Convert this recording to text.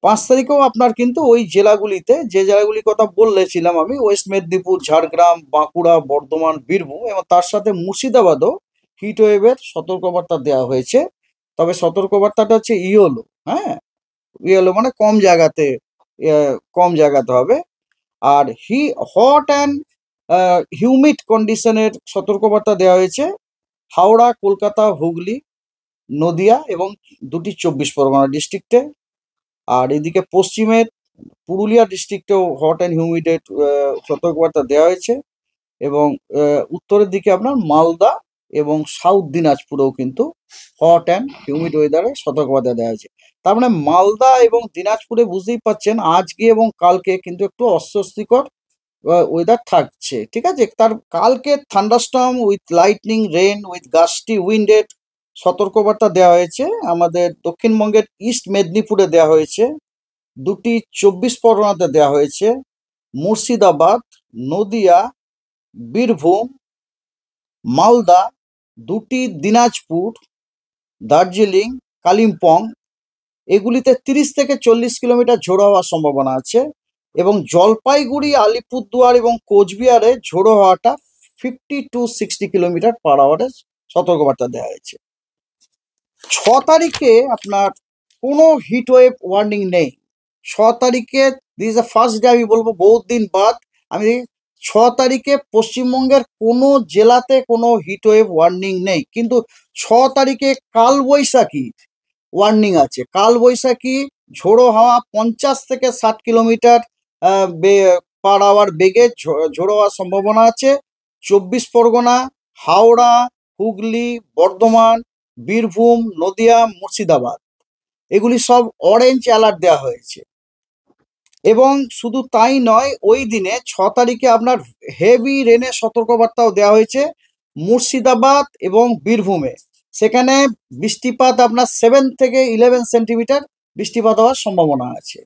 5 তারিখেও আপনার কিন্তু ওই জেলাগুলিতে, যে জেলাগুলির কথা বলেছিলাম আমি, ওয়েস্ট মেদিনীপুর, ঝাড়গ্রাম, বাঁকুড়া, বর্ধমান, বীরভূম এবং তার সাথে মুর্শিদাবাদও হিটওয়েভের সতর্কবার্তা দেওয়া হয়েছে। তবে সতর্কবার্তাটা হচ্ছে ইয়েলো, হ্যাঁ, ইয়েলো মানে কম জায়গাতে হবে। আর হট অ্যান্ড হিউমিড কন্ডিশনের সতর্কবার্তা দেওয়া হয়েছে হাওড়া, কলকাতা, হুগলি, নদিয়া এবং 2টি 24 পরগনা ডিস্ট্রিক্টে। আর এদিকে পশ্চিমের পুরুলিয়া ডিস্ট্রিক্টেও হট অ্যান্ড হিউমিডের সতর্কবার্তা দেওয়া হয়েছে। এবং উত্তরের দিকে আপনার মালদা এবং সাউথ দিনাজপুরেও কিন্তু হট অ্যান্ড হিউমিড ওয়েদারে সতর্কবার্তা দেওয়া হয়েছে। তার মানে মালদা এবং দিনাজপুরে বুঝতেই পাচ্ছেন আজকে এবং কালকে কিন্তু একটু অস্বস্তিকর ওয়েদার থাকছে, ঠিক আছে। তার কালকে thunderstorm with lightning, rain with gusty উইন্ডের সতর্কবার্তা দেওয়া হয়েছে আমাদের দক্ষিণবঙ্গের ইস্ট মেদিনীপুরে দেওয়া হয়েছে, 2টি 24 পরগনাতে দেওয়া হয়েছে, মুর্শিদাবাদ, নদিয়া, বীরভূম, মালদা, 2টি দিনাজপুর, দার্জিলিং, কালিম্পং, এগুলিতে 30 থেকে 40 কিলোমিটার ঝোড়ো হওয়ার সম্ভাবনা আছে। এবং জলপাইগুড়ি, আলিপুরদুয়ার এবং কোচবিহারে ঝোড়ো হওয়াটা 50 to 60 কিলোমিটার/আওয়ারের সতর্কবার্তা দেওয়া হয়েছে। 6 তারিখে আপনার কোনো হিটওয়েভ ওয়ার্নিং নেই। 6 তারিখে this is the first day, আমি বলবো বহুত দিন বাদ আমি 6 তারিখে পশ্চিমবঙ্গের কোনো জেলাতে কোনো হিটওয়েভ ওয়ার্নিং নেই। কিন্তু 6 তারিখে কালবৈশাখী ওয়ার্নিং আছে। কালবৈশাখী ঝোড়ো হাওয়া 50 থেকে 60 কিলোমিটার/আওয়ার বেগে ঝোড়ো হওয়ার সম্ভাবনা আছে। 24 পরগনা, হাওড়া, হুগলি, বর্ধমান, বীরভূম, নদিয়া, মুর্শিদাবাদ, এগুলি সব অরেঞ্জ অ্যালার্ট দেওয়া হয়েছে। এবং শুধু তাই নয়, ওই দিনে 6 তারিখে আপনার হেভি রেনের সতর্কবার্তাও দেওয়া হয়েছে মুর্শিদাবাদ এবং বীরভূমে। সেখানে বৃষ্টিপাত আপনার 7 থেকে 11 সেন্টিমিটার বৃষ্টিপাত হওয়ার সম্ভাবনা আছে।